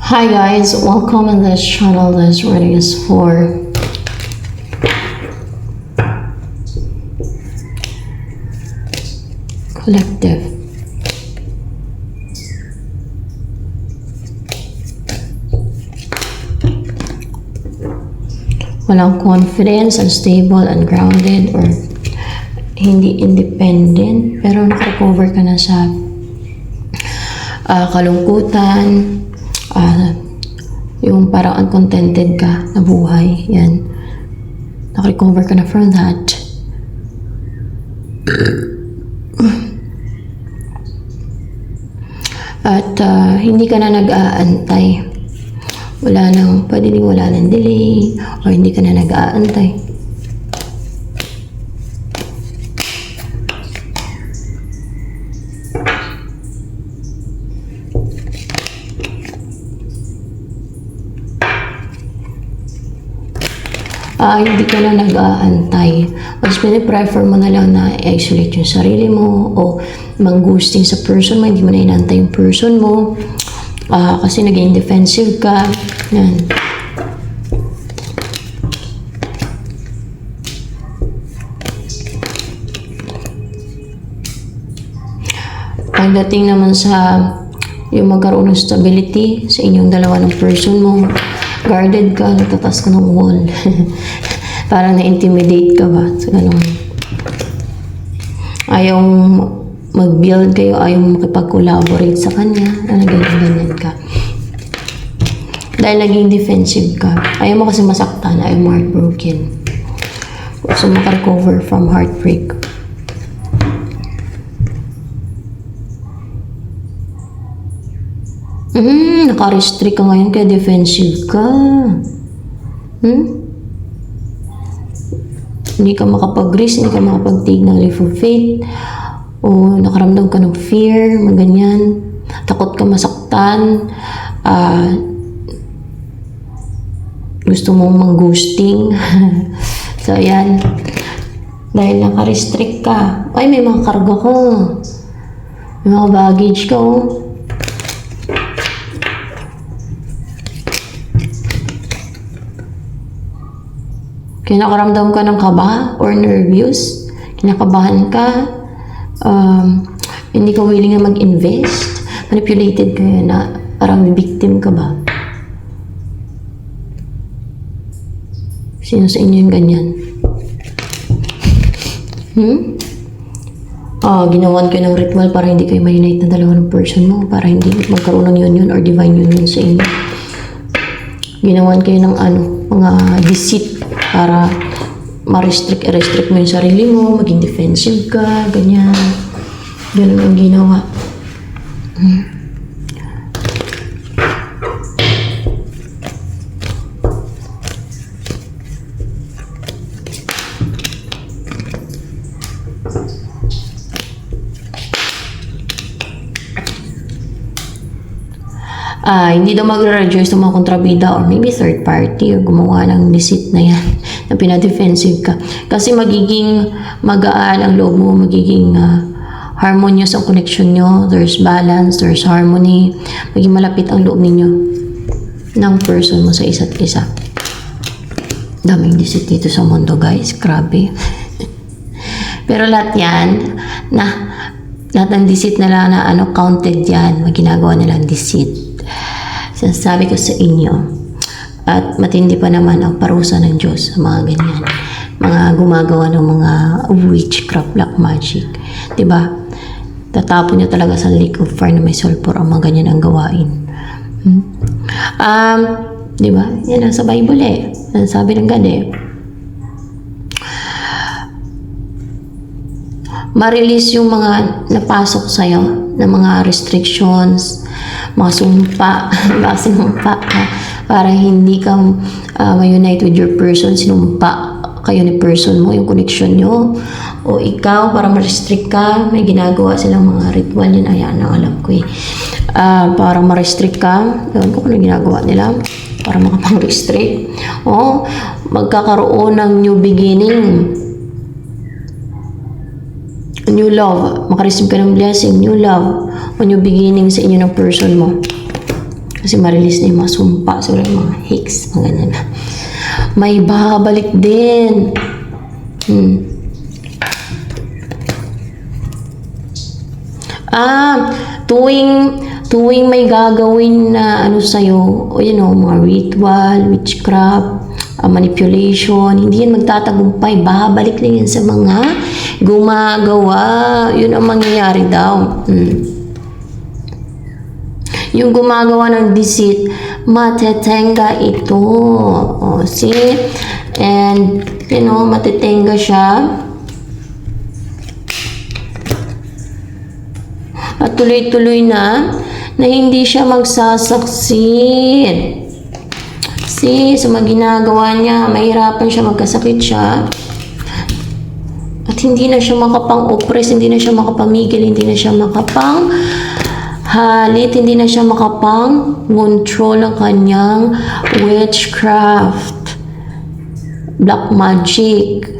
Hi guys, welcome in this channel. This reading is for collective. Walang confidence, unstable, ungrounded, or hindi independent, pero nakarecover ka na sa kalungkutan, yung parang uncontented ka na buhay. Yan, nakarecover ka na from that. At hindi ka na nag-aantay. Pwede din wala nang delay, or hindi ka na nag-aantay. Hindi ka na nag-aantay. Mas piniprefer mo na lang na i-isolate yung sarili mo o mang-ghosting sa person mo, hindi mo na inantay yung person mo. Kasi naging defensive ka. Yan. Pagdating naman sa yung magkaroon ng stability sa inyong dalawa ng person mo, guarded ka, nagtatas ka ng wall. Parang na-intimidate ka ba? So, ganun. Ayaw mag-build kayo, ayaw makipag-collaborate sa kanya, ganyan ka. Dahil naging defensive ka. Ayaw mo kasi masaktan, ayaw mo heartbroken. So, makarecover from heartbreak. Naka-restrict ka ngayon kaya defensive ka. Hindi ka makapag-risk, hindi ka makapag-take ng leap of faith. O nakaramdam ka ng fear, maganyan. Takot ka masaktan. Gusto mong mang-ghosting. So, yan. Dahil naka-restrict ka. Ay, may mga karga ka. May mga baggage ka, oh. Kinakaramdam ka ng kaba or nervous, kinakabahan ka, hindi ka willing na mag-invest, manipulated ka na parang victim ka ba? Sino sa inyo yung ganyan? Ginawan kayo ng ritual para hindi kayo ma-unite na dalawa ng person mo, para hindi magkaroon ng union or divine union sa inyo. Ginawan kayo ng mga deceit para ma-restrict mo yung sarili mo, maging defensive ka, ganyan. Ganun ang ginawa. Hindi daw magre-rejoice ng mga kontrabida or maybe third party or gumawa ng deceit na yan na pinadefensive ka. Kasi magiging magaan ang loob mo, magiging harmonious ang connection nyo, there's balance, there's harmony, magiging malapit ang loob ninyo ng person mo sa isa't isa. Daming deceit dito sa mundo, guys, grabe. Pero lahat yan, lahat ng deceit na lang na counted yan, ginagawa nilang deceit. Sinasabi ko sa inyo, at matindi pa naman ang parusa ng Diyos sa mga ganyan. Mga gumagawa ng mga witchcraft, black magic. Diba? Tatapon niya talaga sa lake of fire na may sulfur ang mga ganyan ang gawain. Diba? Yan ang sa Bible eh. Yan sabi ng God eh. Ma-release yung mga napasok sa'yo na mga restrictions, mga sumpa, para hindi ka ma-unite with your person, sinumpa kayo ni person mo, yung connection nyo, o ikaw, para ma-restrict ka, may ginagawa silang mga ritual yun, ayan, ang alam ko eh, para ma-restrict ka, ewan ko kung ano ginagawa nila, para makapang-restrict, o magkakaroon ng new beginning, new love, makareceive ka ng blessing, new love, o new beginning sa inyo ng person mo. Kasi marilis na yung mga sumpa, siguro yung mga hicks, mga ganyan. May babalik din. Tuwing may gagawin na ano sa'yo, o mga ritual, witchcraft, manipulation, hindi yan magtatagumpay. Babalik lang yan sa mga gumagawa. Yun ang mangyayari daw. Yung gumagawa ng deceit, matetenga ito. See? And, matetenga siya. At tuloy-tuloy na hindi siya magsasaksit. See, sa mga ginagawa niya, mahirapan siya, magkasakit siya. At hindi na siya makapang-oppress, hindi na siya makapamigil, hindi na siya makapang-halit, hindi na siya makapang-control ng kanyang witchcraft, black magic,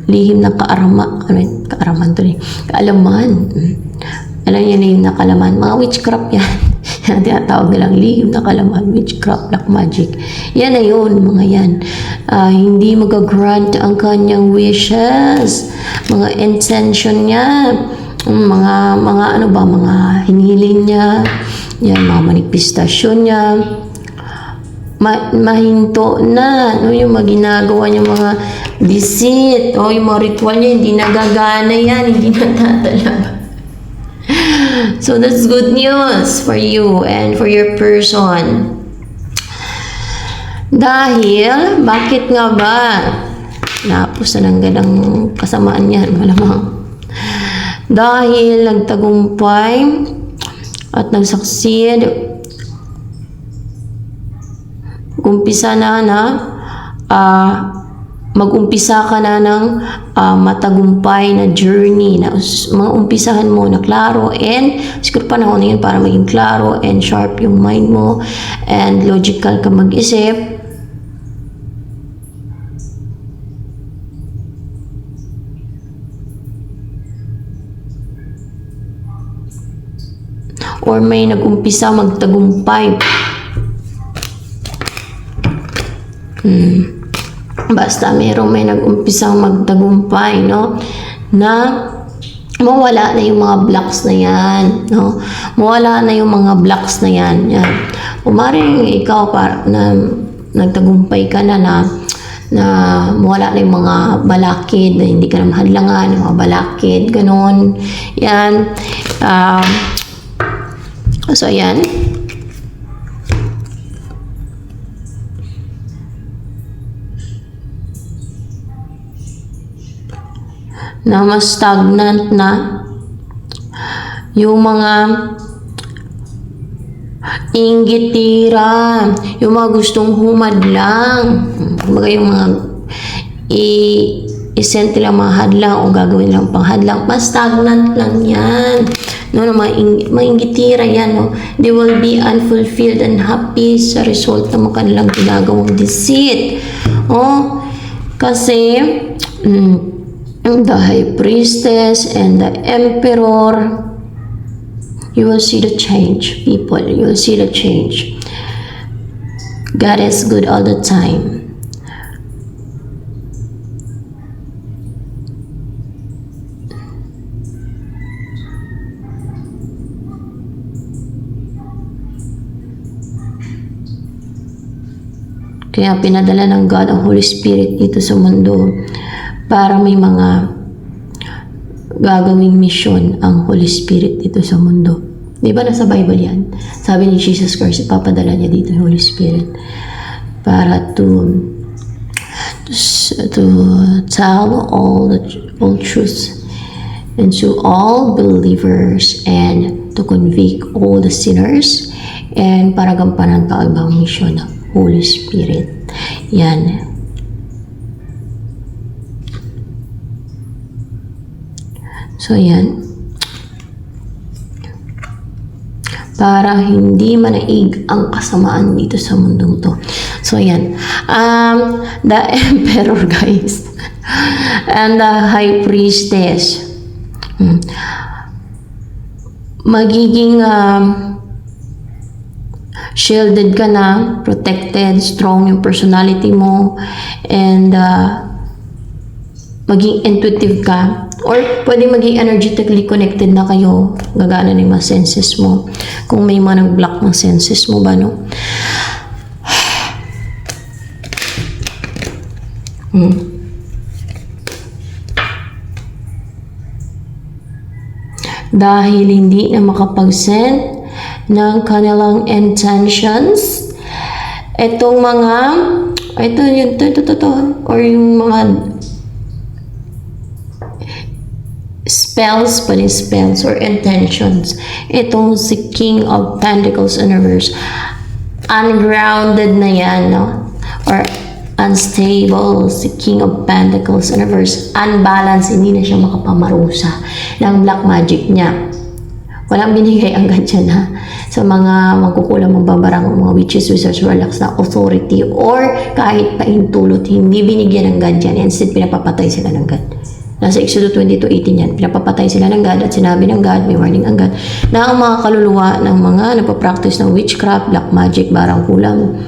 lihim ng kaalaman. Alam niyo lihim na kaalaman, mga witchcraft yan. Yan tinatawag nilang lihim na kaalaman, witchcraft, black magic. Yan na yun, mga yan. Hindi mag-grant ang kanyang wishes, mga intention niya, mga hinihiling niya, yan, mga manifestasyon niya. Mahinto na, yung mga ginagawa niya, mga deceit, yung mga ritual niya, hindi nagagana yan, hindi natatalab. So that's good news for you and for your person. Dahil, bakit nga ba? Napos na ng ganang kasamaan yan, malamang. Dahil nagtagumpay at nagsaksid, mag-umpisa ka na ng matagumpay na journey na umpisahan mo na klaro, and siguro panahon na yun para maging klaro and sharp yung mind mo and logical ka mag-isip. Or may nag-umpisa magtagumpay. Basta may nag-umpisang magtagumpay, no? Na mawala na yung mga blocks na yan, no? Mawala na yung mga blocks na yan. Yan. Umaring ikaw na nagtagumpay ka na mawala na yung mga balakid, na hindi ka na mahadlangan, yung mga balakid, ganon. Yan. So, yan. Na mas stagnant na yung mga inggitira, yung mga gustong humadlang, kumbaga yung mga isent lang mga hadlang o gagawin lang pang hadlang, mas stagnant lang yan, no? Mga inggitira yan, no? They will be unfulfilled and happy sa result ng kanilang ginagawang deceit. Kasi the High Priestess and the Emperor, you will see the change, people. You will see the change. God is good all the time. Kaya pinadala ng God ang Holy Spirit dito sa mundo para may mga gagawing mission ang Holy Spirit dito sa mundo. Di ba nasa Bible yan? Sabi ni Jesus Christ, ipapadala niya dito yung Holy Spirit para to tell all truths and to all believers and to convict all the sinners and para gampanan ka ibang mission ng Holy Spirit. Yan. So, yan. Para hindi manaig ang kasamaan dito sa mundong to. So, yan. The Emperor, guys. And the High Priestess. Magiging shielded ka na, protected, strong yung personality mo, and maging intuitive ka, or pwede maging energetically connected na kayo, gagana na yung mga senses mo. Kung may mga nag-block ng senses mo ba, no? Dahil hindi na makapag-send ng kanilang intentions, itong mga, or yung mga spells or intentions. Itong si King of Pentacles in reverse, ungrounded na yan, no? Or unstable, si King of Pentacles in reverse, unbalanced, hindi na siya makapamarusa ng black magic niya. Walang binigay ang dyan, ha? Sa mga magkukulang magbabarang, mga witches, wizards, warlocks na authority, or kahit paintulot, hindi binigyan ng God yan. Instead, pinapapatay sila ng God. Nasa Exodus 22:18 yan. Pinapapatay sila ng God at sinabi ng God, may warning ang God, na ang mga kaluluwa ng mga nagpa-practice ng witchcraft, black magic, barang kulang,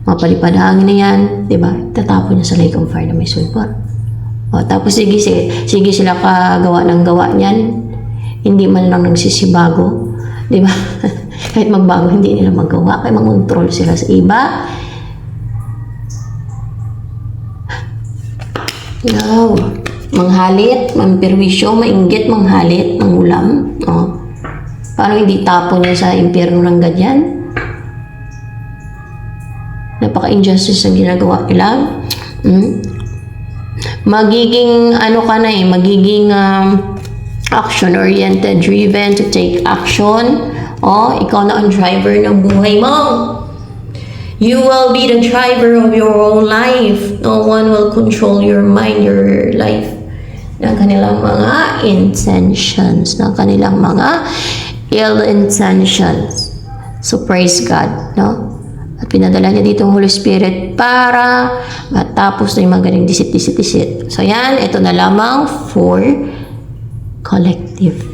mga palipadhangin na yan, diba? Tatapon niya sa lake of fire na may sulfur. O, tapos sige sila kagawa ng gawa niyan, hindi man lang nagsisibago, diba? Kahit magbago, hindi nila magawa, kaya mangontrol sila sa iba. Now, manghalit, mamperwisyo, mainggit, manghalit, mangulam. O, paano hindi tapon niya sa impyerno ng ganyan? Napaka-injustice ang ginagawa nila. Magiging magiging action-oriented, driven to take action. Ikaw na ang driver ng buhay mo. You will be the driver of your own life. No one will control your mind, your life. Ng kanilang mga intentions, ng kanilang mga ill intentions. So praise God, no? At pinadala niya dito ang Holy Spirit para matapos na yung mga galing disit. So yan, ito na lamang for collective